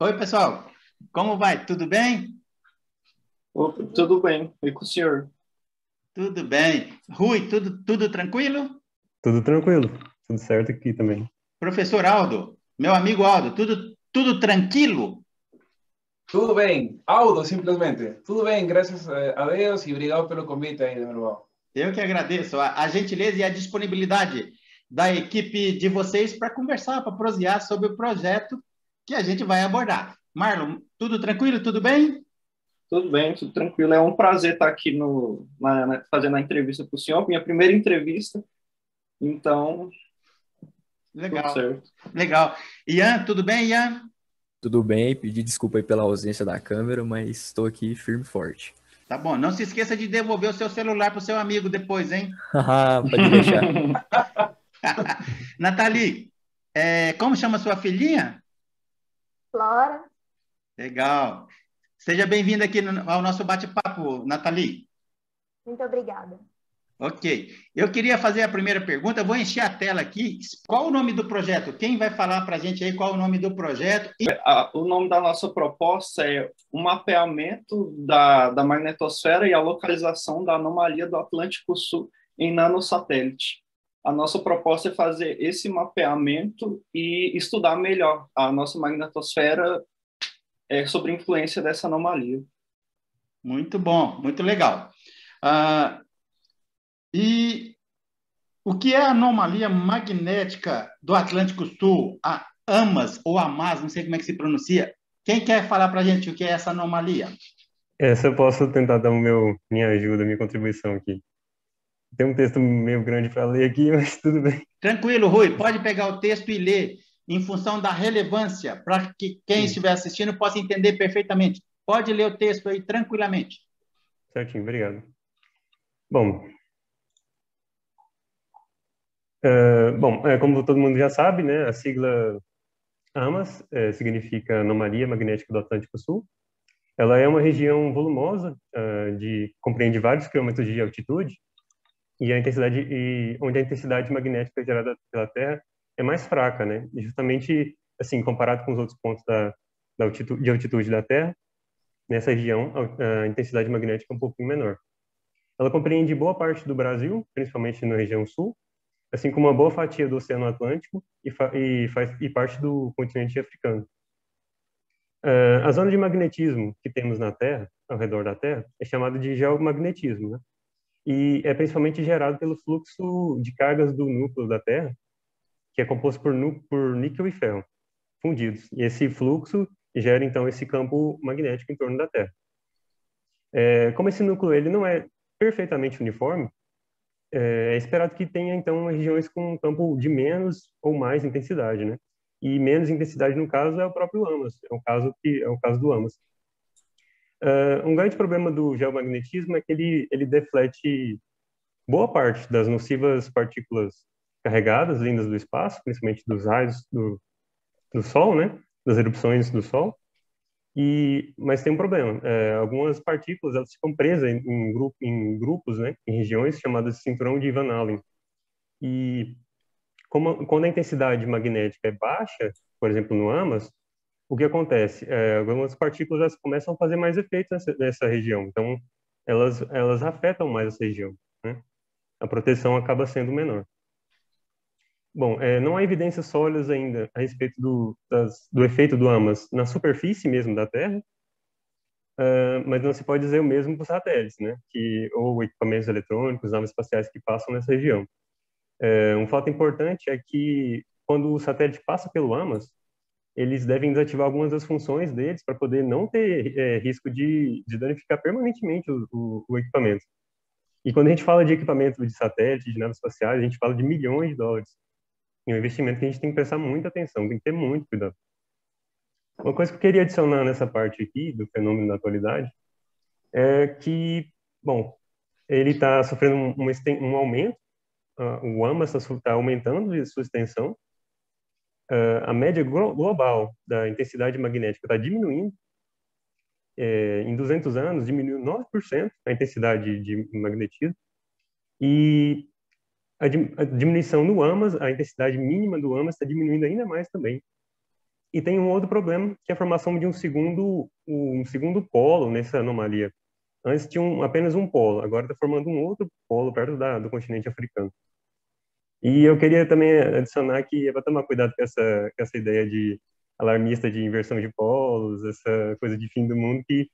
Oi, pessoal. Como vai? Tudo bem? Opa, tudo bem, e com o senhor? Tudo bem. Rui, tudo tranquilo? Tudo tranquilo, tudo certo aqui também. Professor Aldo, meu amigo Aldo, tudo tranquilo? Tudo bem, Aldo, simplesmente. Tudo bem, graças a Deus e obrigado pelo convite aí, meu irmão. Eu que agradeço a gentileza e a disponibilidade da equipe de vocês para conversar, para prosear sobre o projeto que a gente vai abordar. Marlon, tudo tranquilo? Tudo bem? Tudo bem, tudo tranquilo. É um prazer estar aqui fazendo a entrevista para o senhor, minha primeira entrevista, então, tudo Legal, certo. legal. Ian, tudo bem, Ian? Tudo bem, pedi desculpa aí pela ausência da câmera, mas estou aqui firme e forte. Tá bom. Não se esqueça de devolver o seu celular para o seu amigo depois, hein? Pode deixar. Nathalie, como chama sua filhinha? Flora, Legal. Seja bem-vinda aqui ao nosso bate-papo, Nathalie. muito obrigada. Ok. Eu queria fazer a primeira pergunta, eu vou encher a tela aqui. Qual o nome do projeto? Quem vai falar para a gente aí qual o nome do projeto? O nome da nossa proposta é o mapeamento da magnetosfera e a localização da anomalia do Atlântico Sul em nanosatélite. A nossa proposta é fazer esse mapeamento e estudar melhor a nossa magnetosfera sobre a influência dessa anomalia. Muito bom, muito legal. Ah, e o que é a anomalia magnética do Atlântico Sul, a AMAS ou AMAS, não sei como é que se pronuncia. Quem quer falar para a gente o que é essa anomalia? Essa eu posso tentar dar minha ajuda, minha contribuição aqui. Tem um texto meio grande para ler aqui, mas tudo bem. Tranquilo, Rui, pode pegar o texto e ler em função da relevância, para que quem estiver assistindo possa entender perfeitamente. Pode ler o texto aí tranquilamente. Certinho, obrigado. Bom, como todo mundo já sabe, né, a sigla AMAS significa Anomalia Magnética do Atlântico Sul. Ela é uma região volumosa, compreende vários quilômetros de altitude, onde a intensidade magnética gerada pela Terra é mais fraca, né? E justamente, assim, comparado com os outros pontos de altitude da Terra, nessa região a intensidade magnética é um pouquinho menor. Ela compreende boa parte do Brasil, principalmente na região sul, assim como uma boa fatia do Oceano Atlântico e parte do continente africano. A zona de magnetismo que temos na Terra, ao redor da Terra, é chamada de geomagnetismo, né? E é principalmente gerado pelo fluxo de cargas do núcleo da Terra, que é composto por níquel e ferro fundidos. E esse fluxo gera, então, esse campo magnético em torno da Terra. Como esse núcleo ele não é perfeitamente uniforme, é esperado que tenha, então, regiões com um campo de menos ou mais intensidade, né? E menos intensidade, no caso, é o próprio AMAS, é o caso do AMAS. Um grande problema do geomagnetismo é que ele deflete boa parte das nocivas partículas carregadas vindas do espaço, principalmente dos raios do Sol, né? Das erupções do Sol. Mas tem um problema. Algumas partículas elas ficam presas em grupos, né? Em regiões chamadas de cinturão de Van Allen. E quando a intensidade magnética é baixa, por exemplo, no AMAS, o que acontece? Algumas partículas elas começam a fazer mais efeito nessa região. Então, elas afetam mais essa região, né? A proteção acaba sendo menor. Bom, não há evidências sólidas ainda a respeito do efeito do AMAS na superfície mesmo da Terra, mas não se pode dizer o mesmo para os satélites, né? Ou equipamentos eletrônicos, naves espaciais que passam nessa região. Um fato importante é que quando o satélite passa pelo AMAS, eles devem desativar algumas das funções deles para poder não ter risco de danificar permanentemente o equipamento. E quando a gente fala de equipamento de satélite, de naves espaciais, a gente fala de milhões de dólares. E é um investimento que a gente tem que prestar muita atenção, tem que ter muito cuidado. Uma coisa que eu queria adicionar nessa parte aqui do fenômeno da atualidade é que, bom, ele está sofrendo um aumento, o AMAS está aumentando sua extensão, a média global da intensidade magnética está diminuindo. Em 200 anos, diminuiu 9% a intensidade de magnetismo. E a diminuição no AMAS, a intensidade mínima do AMAS está diminuindo ainda mais também. E tem um outro problema, que é a formação de um segundo polo nessa anomalia. Antes tinha apenas um polo, agora está formando um outro polo perto do continente africano. E eu queria também adicionar que é para tomar cuidado com essa ideia de alarmista de inversão de polos, essa coisa de fim do mundo, que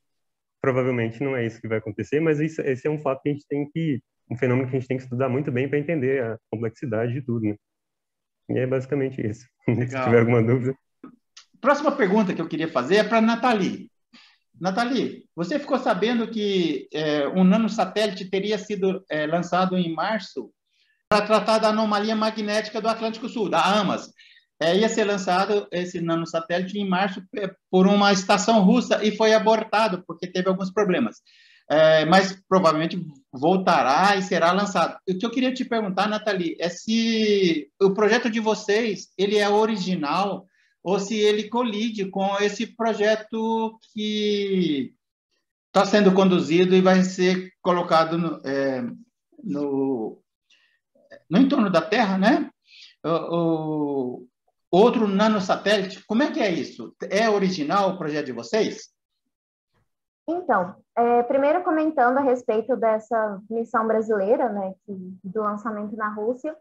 provavelmente não é isso que vai acontecer, mas esse é um fato que um fenômeno que a gente tem que estudar muito bem para entender a complexidade de tudo, né? E é basicamente isso. Se tiver alguma dúvida. Próxima pergunta que eu queria fazer é para a Nathalie. Nathalie, você ficou sabendo que um nanosatélite teria sido lançado em março para tratar da anomalia magnética do Atlântico Sul, da AMAS. Ia ser lançado esse nanosatélite em março por uma estação russa e foi abortado porque teve alguns problemas. Mas provavelmente voltará e será lançado. O que eu queria te perguntar, Nathalie, é se o projeto de vocês ele é original ou se ele colide com esse projeto que está sendo conduzido e vai ser colocado no entorno da Terra, né? O outro nanosatélite. Como é que é isso? É original o projeto de vocês? Então, primeiro comentando a respeito dessa missão brasileira, né, do lançamento na Rússia,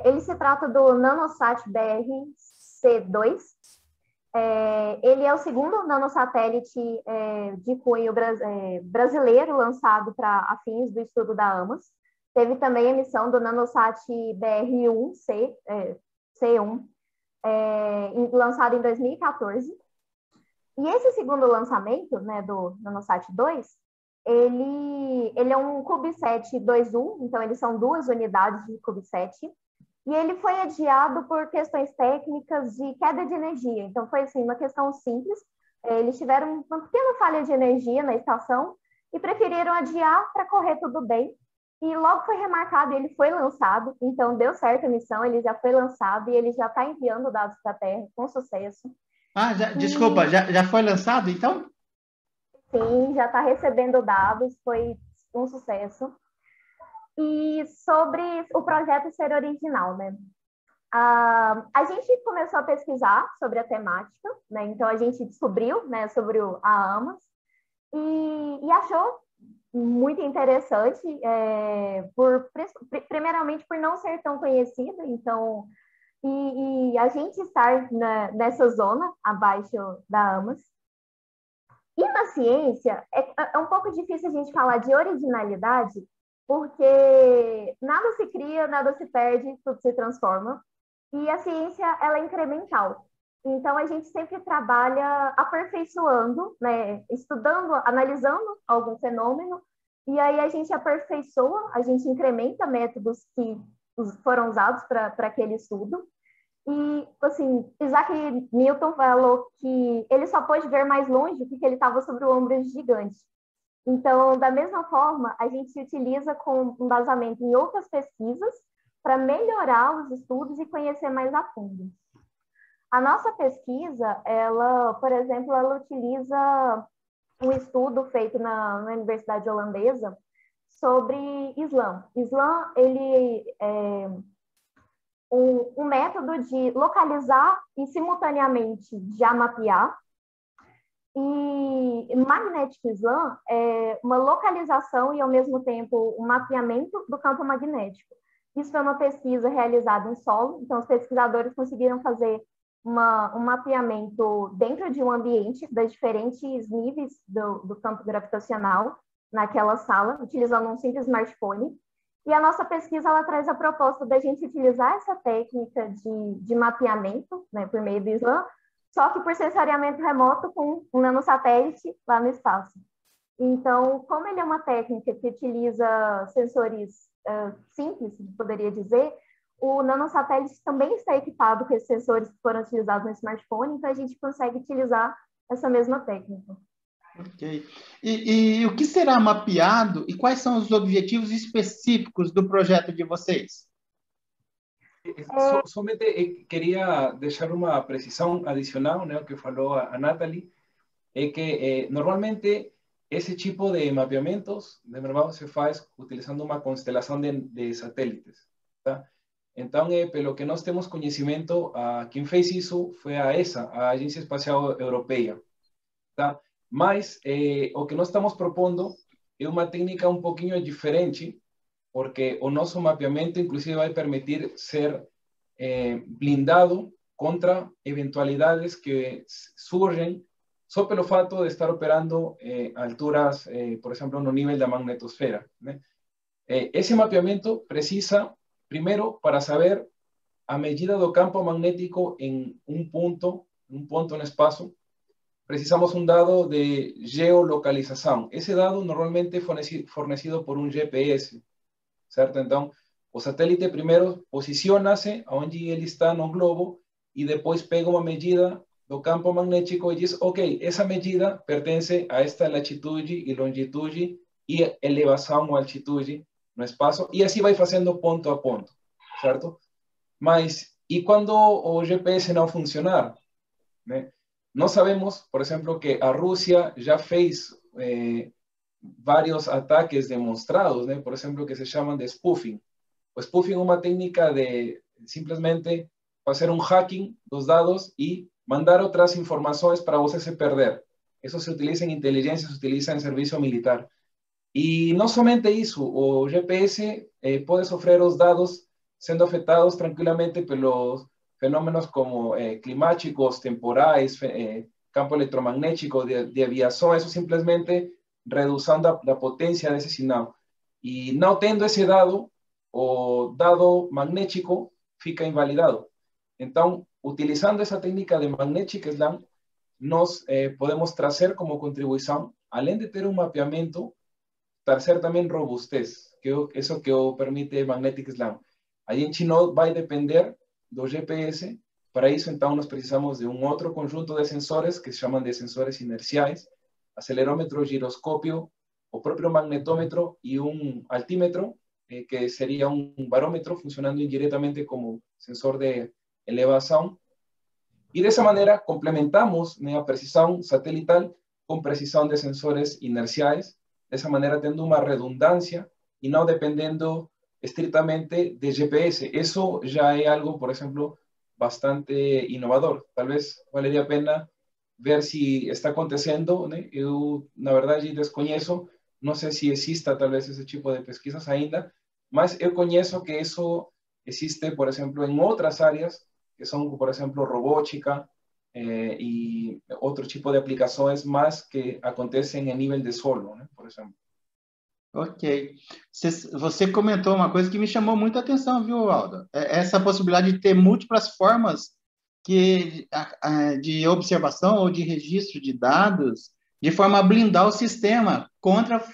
ele se trata do Nanosat BR-C2. Ele é o segundo nanosatélite de cunho brasileiro lançado para fins do estudo da AMAS. Teve também a missão do Nanosat BR-1C1, lançado em 2014. E esse segundo lançamento, né, do Nanosat 2, ele é um CubeSat 2U, então eles são 2 unidades de CubeSat, e ele foi adiado por questões técnicas de queda de energia. Então foi assim, uma questão simples, eles tiveram uma pequena falha de energia na estação e preferiram adiar para correr tudo bem, e logo foi remarcado e ele foi lançado, então deu certo a missão, ele já foi lançado e ele já está enviando dados para a Terra com sucesso. Desculpa, já foi lançado, então? Sim, já está recebendo dados, foi um sucesso. E sobre o projeto ser original, né? A gente começou a pesquisar sobre a temática, né? Então a gente descobriu, né, sobre a AMAS e achou muito interessante, primeiramente por não ser tão conhecida, então... E a gente estar nessa zona abaixo da AMAS. E na ciência, é um pouco difícil a gente falar de originalidade, porque nada se cria, nada se perde, tudo se transforma. E a ciência, ela é incremental. Então, a gente sempre trabalha aperfeiçoando, né? Estudando, analisando algum fenômeno, e aí a gente aperfeiçoa, a gente incrementa métodos que foram usados para aquele estudo. E, assim, Isaac Newton falou que ele só pôde ver mais longe porque ele estava sobre o ombro gigante. Então, da mesma forma, a gente se utiliza com embasamento em outras pesquisas para melhorar os estudos e conhecer mais a fundo. A nossa pesquisa, ela, por exemplo, ela utiliza um estudo feito na Universidade Holandesa sobre Islã. Islã, ele é um método de localizar e simultaneamente já mapear. E Magnetic Islã é uma localização e, ao mesmo tempo, um mapeamento do campo magnético. Isso foi uma pesquisa realizada em solo, então os pesquisadores conseguiram fazer um mapeamento dentro de um ambiente das diferentes níveis do campo gravitacional naquela sala, utilizando um simples smartphone. E a nossa pesquisa ela traz a proposta da gente utilizar essa técnica de mapeamento, né, por meio do Islã, só que por sensoriamento remoto com um nanosatélite lá no espaço. Então, como ele é uma técnica que utiliza sensores simples, poderia dizer, o nanosatélite também está equipado com esses sensores que foram utilizados no smartphone, então a gente consegue utilizar essa mesma técnica. Ok. E o que será mapeado e quais são os objetivos específicos do projeto de vocês? Somente quería deixar uma precisão adicional, né, que falou a Nathalie, é que normalmente esse tipo de mapeamentos, de verdade, se faz utilizando uma constelação de satélites, tá? Então, pelo que nós temos conhecimento, quem fez isso foi a ESA, a Agência Espacial Europeia, tá? Mas o que nós estamos propondo é uma técnica um pouquinho diferente, porque o nosso mapeamento, inclusive, vai permitir ser blindado contra eventualidades que surgem só pelo fato de estar operando a alturas, por exemplo, no nível da magnetosfera, né? Esse mapeamento precisa, primeiro, para saber a medida do campo magnético em um ponto no espaço, precisamos um dado de geolocalização. Esse dado normalmente é fornecido por um GPS, certo? Então, o satélite primeiro posiciona-se onde ele está no globo e depois pega uma medida do campo magnético e diz, ok, essa medida pertence a esta latitude e longitude e elevação ou altitude no espaço, e assim vai fazendo ponto a ponto, certo? Mas, e quando o GPS não funcionar, né? Nós sabemos, por exemplo, que a Rússia já fez vários ataques demonstrados, né? Por exemplo, que se chamam de spoofing. O spoofing é uma técnica de simplesmente fazer um hacking dos dados e mandar outras informações para você se perder. Isso se utiliza em inteligência, se utiliza em serviço militar. E não somente isso, o GPS pode sofrer os dados sendo afetados tranquilamente pelos fenômenos como climáticos, temporais, campo eletromagnético, de aviação, isso simplesmente reduzindo a potência desse sinal. E não tendo esse dado, o dado magnético fica invalidado. Então, utilizando essa técnica de Magnetic Slam, nós podemos trazer como contribuição, além de ter um mapeamento, trazer também robustez, que isso que o permite Magnetic Slam. A gente não vai depender do GPS, para isso então nós precisamos de um outro conjunto de sensores, que se chamam de sensores inerciais, acelerômetro, giroscópio, o próprio magnetômetro e um altímetro, que seria um barômetro funcionando indiretamente como sensor de elevação. E dessa maneira complementamos, né, a precisão satelital com precisão de sensores inerciais, dessa maneira tendo uma redundância e não dependendo estritamente de GPS. Isso já é algo, por exemplo, bastante inovador. Talvez valeria a pena ver se está acontecendo, né? Eu, na verdade, desconheço, não sei se exista talvez esse tipo de pesquisas ainda, mas eu conheço que isso existe, por exemplo, em outras áreas, que são, por exemplo, robótica e outro tipo de aplicações, mas que acontecem em nível de solo, né? Por exemplo. Ok. Você comentou uma coisa que me chamou muita atenção, viu, Aldo? Essa possibilidade de ter múltiplas formas de observação ou de registro de dados, de forma a blindar o sistema contra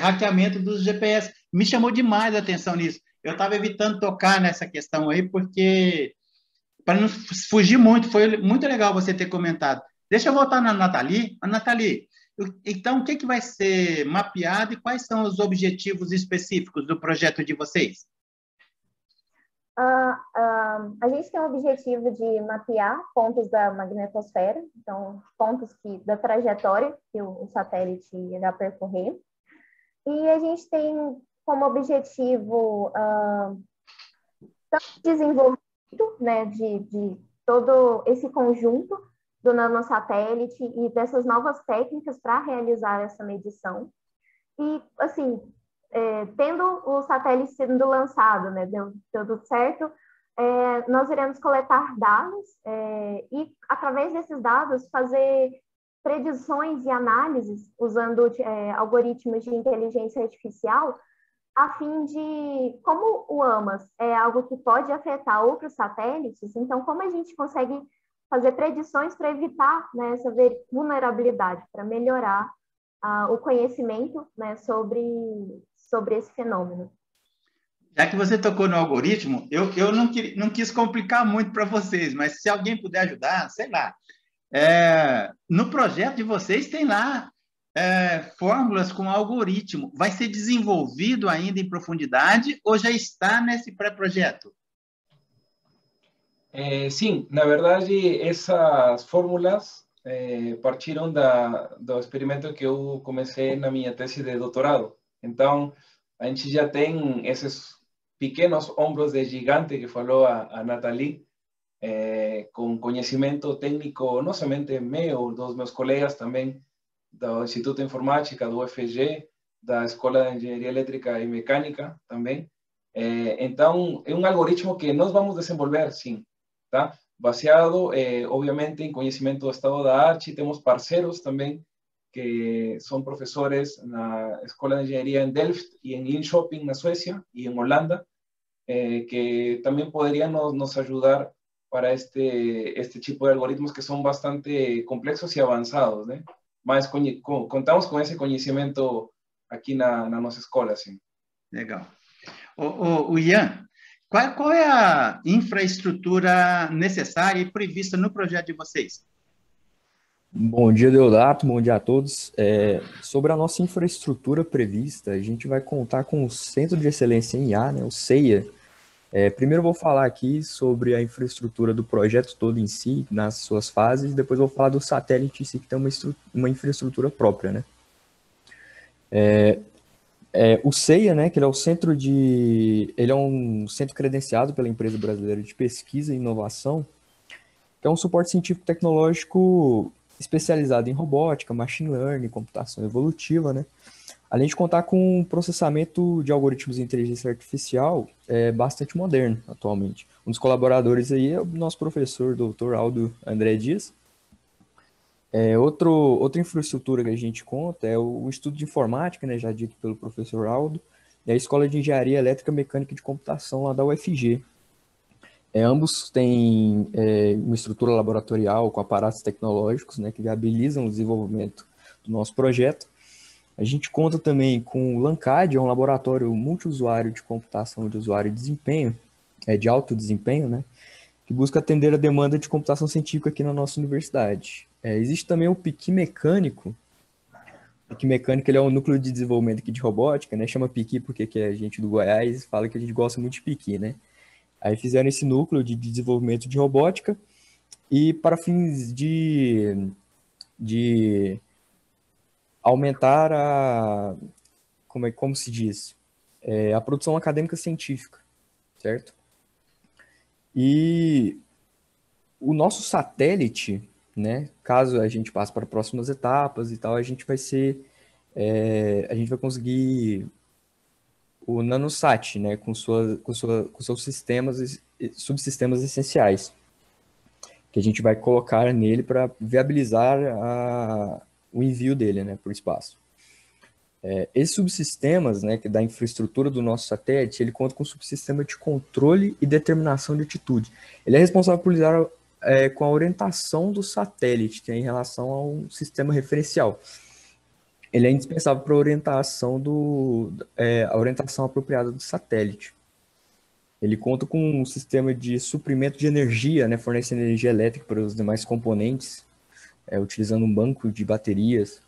hackeamento dos GPS. Me chamou demais a atenção nisso. Eu estava evitando tocar nessa questão aí, porque para não fugir muito, foi muito legal você ter comentado. Deixa eu voltar na Nathalie. Nathalie, então, o que vai ser mapeado e quais são os objetivos específicos do projeto de vocês? A gente tem o objetivo de mapear pontos da magnetosfera, então, pontos da trajetória que o satélite irá percorrer. E a gente tem como objetivo desenvolvimento, né, de todo esse conjunto do nanosatélite e dessas novas técnicas para realizar essa medição. E, assim, tendo o satélite sendo lançado, né, deu tudo certo, nós iremos coletar dados e, através desses dados, fazer predições e análises usando algoritmos de inteligência artificial, a fim de, como o AMAS é algo que pode afetar outros satélites, então como a gente consegue fazer predições para evitar, né, essa vulnerabilidade, para melhorar o conhecimento, né, sobre esse fenômeno. Já que você tocou no algoritmo, eu não quis complicar muito para vocês, mas se alguém puder ajudar, sei lá. No projeto de vocês tem lá fórmulas com algoritmo. Vai ser desenvolvido ainda em profundidade ou já está nesse pré-projeto? Sim, na verdade, essas fórmulas partiram do experimento que eu comecei na minha tese de doutorado. Então, a gente já tem esses pequenos ombros de gigante que falou a Nathalie, com conhecimento técnico, não somente meu, dos meus colegas também, do Instituto de Informática, do UFG, da Escola de Engenharia Elétrica e Mecânica também. Então, é um algoritmo que nós vamos desenvolver, sim, tá? Baseado, obviamente, em conhecimento do estado da arte. Temos parceiros também, que são professores na Escola de Engenharia em Delft e em Linköping, na Suécia, e em Holanda, que também poderiam nos ajudar para este tipo de algoritmos que são bastante complexos e avançados, né? Mas contamos com esse conhecimento aqui na nossa escola, assim. Legal. O Ian, qual é a infraestrutura necessária e prevista no projeto de vocês? Bom dia, Deodato, bom dia a todos. Sobre a nossa infraestrutura prevista, a gente vai contar com o Centro de Excelência em IA, né, o CEIA. Primeiro eu vou falar aqui sobre a infraestrutura do projeto todo em si, nas suas fases, depois eu vou falar do satélite em si, que tem uma infraestrutura própria, né? O CEIA, né, que ele é um centro credenciado pela Empresa Brasileira de Pesquisa e Inovação, que é um suporte científico-tecnológico especializado em robótica, machine learning, computação evolutiva, né? Além de contar com um processamento de algoritmos de inteligência artificial bastante moderno atualmente. Um dos colaboradores aí é o nosso professor, Dr. Aldo André Dias. Outra infraestrutura que a gente conta é o Instituto de Informática, né, já dito pelo professor Aldo, e a Escola de Engenharia Elétrica, Mecânica e de Computação lá da UFG. Ambos têm uma estrutura laboratorial com aparatos tecnológicos, né, que viabilizam o desenvolvimento do nosso projeto. A gente conta também com o LANCAD, é um laboratório multiusuário de computação de usuário e desempenho, de alto desempenho, né, que busca atender a demanda de computação científica aqui na nossa universidade. Existe também o Piqui Mecânico. O Piqui Mecânico ele é um núcleo de desenvolvimento aqui de robótica, né, chama Piqui porque que é gente do Goiás fala que a gente gosta muito de Piqui, né. Aí fizeram esse núcleo de desenvolvimento de robótica e para fins de aumentar como se diz, a produção acadêmica científica, certo? E o nosso satélite, né, caso a gente passe para próximas etapas e tal, a gente vai conseguir o NanoSat, né, com seus sistemas e subsistemas essenciais, que a gente vai colocar nele para viabilizar o envio dele, né, para o espaço. Esses subsistemas, né, que da infraestrutura do nosso satélite, ele conta com um subsistema de controle e determinação de altitude. Ele é responsável por lidar com a orientação do satélite, que é em relação a um sistema referencial. Ele é indispensável para a orientação apropriada do satélite. Ele conta com um sistema de suprimento de energia, né, fornecendo energia elétrica para os demais componentes, utilizando um banco de baterias.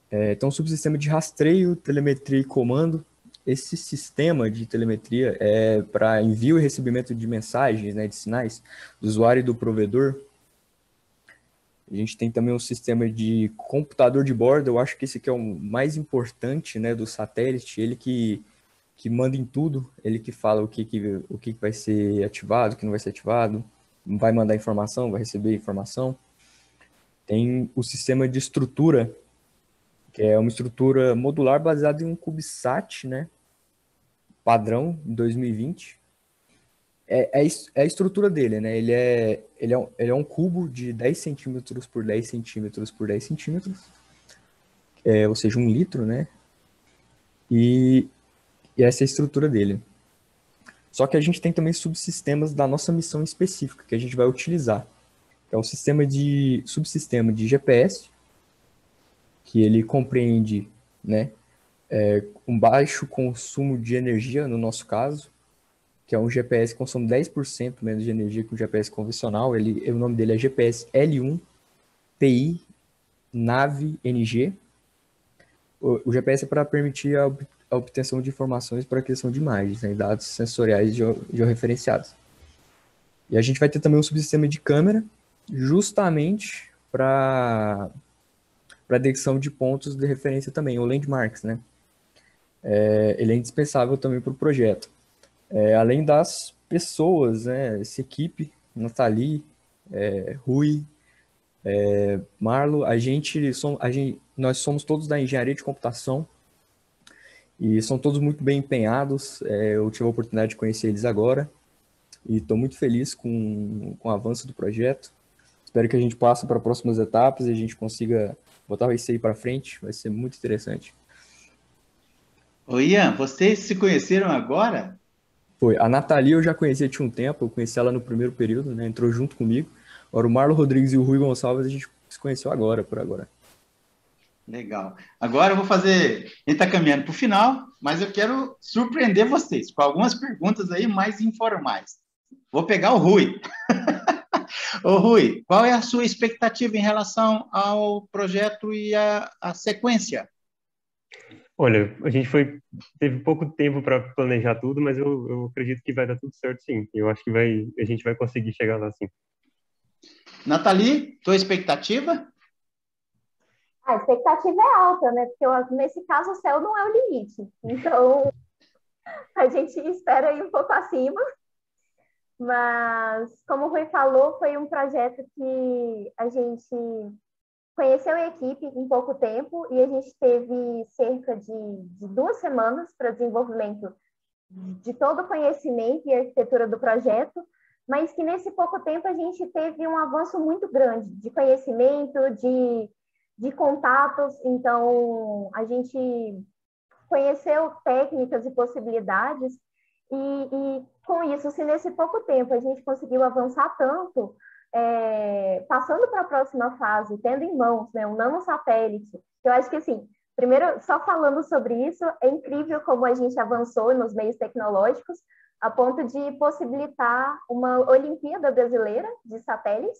Tem um subsistema de rastreio, telemetria e comando. Esse sistema de telemetria é para envio e recebimento de mensagens, né, de sinais do usuário e do provedor. A gente tem também um sistema de computador de bordo. Eu acho que esse aqui é o mais importante, né, do satélite. Ele que manda em tudo. Ele que fala o que vai ser ativado, o que não vai ser ativado. Vai mandar informação, vai receber informação. Tem o sistema de estrutura, que é uma estrutura modular baseada em um CubeSat, né, padrão, em 2020. É a estrutura dele, né? Ele é um cubo de 10 centímetros por 10 centímetros por 10 centímetros, ou seja, 1 litro, né? E essa é a estrutura dele. Só que a gente tem também subsistemas da nossa missão específica, que a gente vai utilizar. É o subsistema de GPS, que ele compreende, né, um baixo consumo de energia, no nosso caso, que é um GPS que consome 10% menos de energia que um GPS convencional. O nome dele é GPS L1 PI Nave NG. O GPS é para permitir a obtenção de informações para a criação de imagens, né, dados sensoriais georreferenciados. E a gente vai ter também um subsistema de câmera, justamente para detecção de pontos de referência também, ou landmarks, né? Ele é indispensável também para o projeto. Além das pessoas, né? Essa equipe, Nathalie, Rui, Marlo, nós somos todos da engenharia de computação e são todos muito bem empenhados. Eu tive a oportunidade de conhecer eles agora e estou muito feliz com o avanço do projeto. Espero que a gente passe para próximas etapas e a gente consiga botar isso aí para frente. Vai ser muito interessante. Ô Ian, vocês se conheceram agora? Foi. A Nathalie eu já conhecia tinha um tempo, eu conheci ela no primeiro período, né? Entrou junto comigo. Agora o Marlon Rodrigues e o Rui Gonçalves a gente se conheceu agora, por agora. Legal. Agora eu vou fazer. A gente está caminhando para o final, mas eu quero surpreender vocês com algumas perguntas aí mais informais. Vou pegar o Rui. Ô Rui, qual é a sua expectativa em relação ao projeto e a sequência? Olha, teve pouco tempo para planejar tudo, mas eu acredito que vai dar tudo certo, sim. Eu acho que a gente vai conseguir chegar lá, sim. Nathalie, tua expectativa? A expectativa é alta, né? Porque nesse caso o céu não é o limite. Então, a gente espera ir um pouco acima. Mas, como o Rui falou, foi um projeto que a gente conheceu a equipe em pouco tempo e a gente teve cerca de 2 semanas para desenvolvimento de todo o conhecimento e arquitetura do projeto, mas que nesse pouco tempo a gente teve um avanço muito grande de conhecimento, de contatos. Então, a gente conheceu técnicas e possibilidades e com isso, se nesse pouco tempo a gente conseguiu avançar tanto, passando para a próxima fase, tendo em mãos, né, um nanosatélite, eu acho que, assim, primeiro, só falando sobre isso, é incrível como a gente avançou nos meios tecnológicos a ponto de possibilitar uma Olimpíada Brasileira de satélites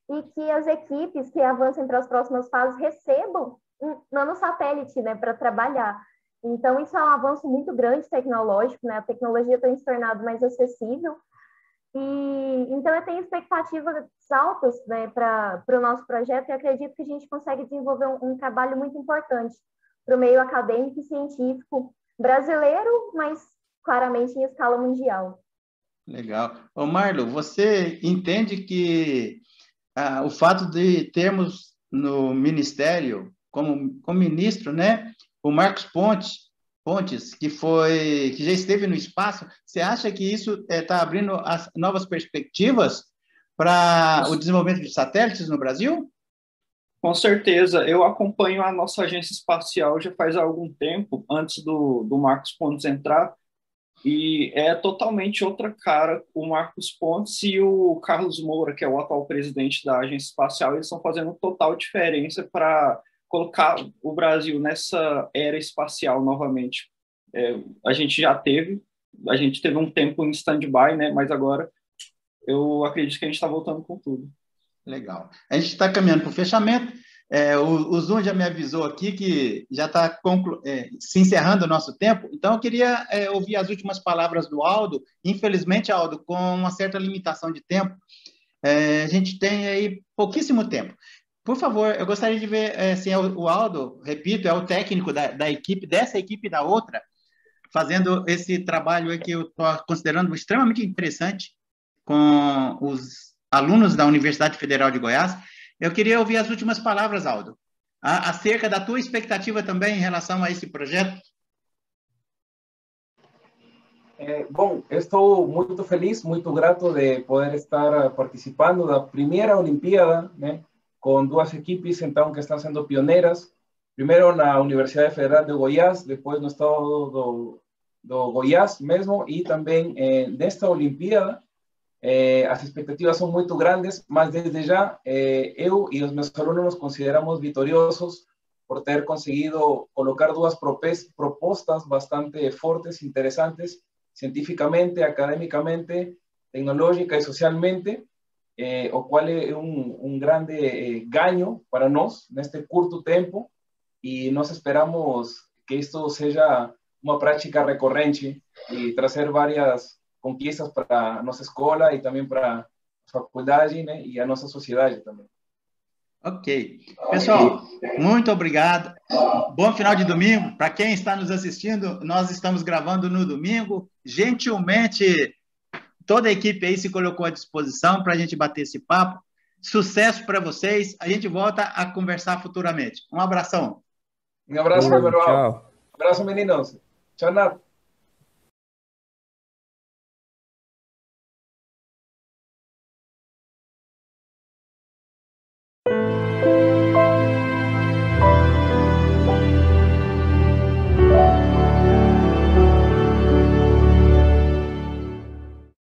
e que as equipes que avancem para as próximas fases recebam um nanosatélite, né, para trabalhar. Então, isso é um avanço muito grande tecnológico, né? A tecnologia tem se tornado mais acessível. Então, eu tenho expectativas altas, né, para o nosso projeto e acredito que a gente consegue desenvolver um trabalho muito importante para o meio acadêmico e científico brasileiro, mas claramente em escala mundial. Legal. Ô Marlo, você entende que o fato de termos no Ministério, como ministro, né, o Marcos Pontes, que já esteve no espaço, você acha que isso está abrindo as novas perspectivas para o desenvolvimento de satélites no Brasil? Com certeza. Eu acompanho a nossa agência espacial já faz algum tempo, antes do Marcos Pontes entrar, e é totalmente outra cara. O Marcos Pontes e o Carlos Moura, que é o atual presidente da agência espacial, eles estão fazendo total diferença para colocar o Brasil nessa era espacial novamente. A gente teve um tempo em stand-by, né? Mas agora eu acredito que a gente está voltando com tudo. Legal. A gente está caminhando para o fechamento. O Zoom já me avisou aqui que já está se encerrando o nosso tempo, então eu queria ouvir as últimas palavras do Aldo. Infelizmente, Aldo, com uma certa limitação de tempo, a gente tem aí pouquíssimo tempo. Por favor, eu gostaria de ver assim, o Aldo, repito, é o técnico da equipe, dessa equipe e da outra, fazendo esse trabalho aí que eu estou considerando extremamente interessante com os alunos da Universidade Federal de Goiás. Eu queria ouvir as últimas palavras, Aldo, acerca da tua expectativa também em relação a esse projeto. Bom, estou muito feliz, muito grato de poder estar participando da primeira Olimpíada, né, com 2 equipes, então, que estão sendo pioneiras. Primeiro na Universidade Federal de Goiás, depois no estado do Goiás mesmo, e também nesta Olimpíada. As expectativas são muito grandes, mas desde já eu e os meus alunos nos consideramos vitoriosos por ter conseguido colocar 2 propostas bastante fortes, interessantes, cientificamente, academicamente, tecnológica e socialmente, o qual é um grande ganho para nós neste curto tempo, e nós esperamos que isto seja uma prática recorrente e trazer várias conquistas para a nossa escola e também para a faculdade, né, e a nossa sociedade também. Ok. Pessoal, Muito obrigado. Bom final de domingo. Para quem está nos assistindo, nós estamos gravando no domingo. Gentilmente, toda a equipe aí se colocou à disposição para a gente bater esse papo. Sucesso para vocês. A gente volta a conversar futuramente. Um abraço. Um abraço, Gabriel. Tchau. Um abraço, meninos. Tchau, Nath.